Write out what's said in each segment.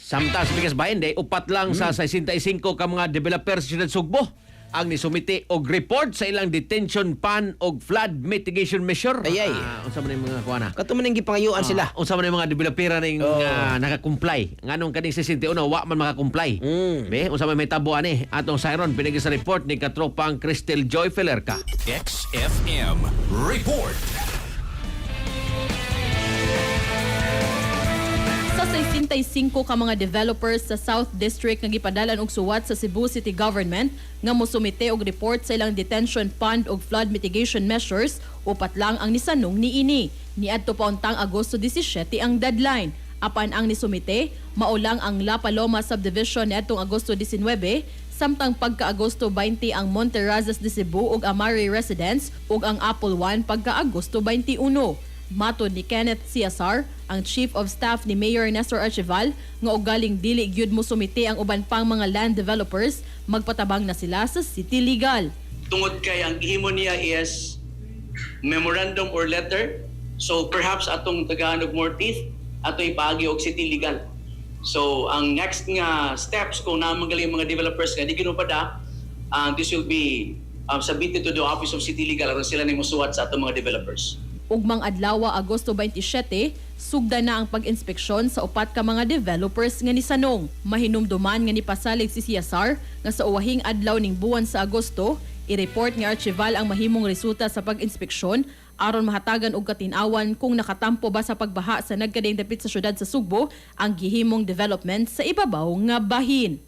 Samtang sa bigas bahin, upat lang sa 65 ka mga developer sa Siyudad Sugbo ang nisumiti og report sa ilang detention pan og flood mitigation measure. Ayay. Unsa man yung mga kuana? Kato man ang gipangayuan sila. Unsa man yung mga developer ning naka-comply. Nganong kaning 61 wa man maka-comply. Be, unsa man may tabo ani? Atong siron pinagi sa report ni katropang Crystal Joy Felerca. XFM Report. Sa 65 ka mga developers sa South District nga gipadalan og suwat sa Cebu City Government nga mosumite og report sa ilang detention fund og flood mitigation measures, upat lang ang nisanong niini. Niadto pa untang Agosto 17 ang deadline. Apan ang nisumite, maulang ang La Paloma Subdivision niadtong Agosto 19, samtang pagka-Agosto 20 ang Monterrazas de Cebu ug Amari Residence ug ang Apple One pagka-Agosto 21. Matod ni Kenneth Ciasar, ang Chief of Staff ni Mayor Nestor Archival, nga ugaling dili gyud mo sumiti ang uban pang mga land developers, magpatabang na sila sa City Legal. Tungod kay ang gihimo niya is memorandum or letter, so perhaps atong tagahanog more teeth ato ipaagi og City Legal. So ang next nga steps kung namanggali mga developers nga di ginupada, this will be submitted to the Office of City Legal aron sila ni mosuwat sa atong mga developers. Ugmang adlaw Agosto 27, sugda na ang pag-inspeksyon sa upat ka mga developers nga nisanong. Mahinumduman nga nipasalig si Ciasar nga sa uwahing adlaw ning buwan sa Agosto, i-report nga Archival ang mahimong resulta sa pag-inspeksyon aron mahatagan og katinawan kung nakatampo ba sa pagbaha sa nagkadayng dapit sa syudad sa Sugbo ang gihimong development sa ibabaw nga bahin.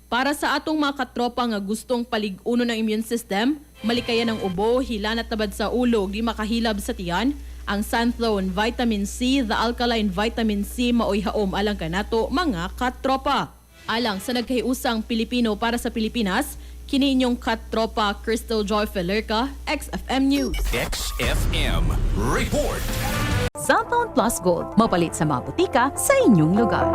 Para sa atong mga katropa nga gustong palig-uno ng immune system, malikayan ng ubo, hila na tabad sa ulo, di makahilab sa tiyan, ang Santhlone Vitamin C, the Alkaline Vitamin C maoy haom alang kanato mga katropa. Alang sa nagkahiusang Pilipino para sa Pilipinas, kini inyong katropa Crystal Joy Felerca, XFM News. XFM Report. Cellphone Plus Gold, mapalit sa mga butika sa inyong lugar.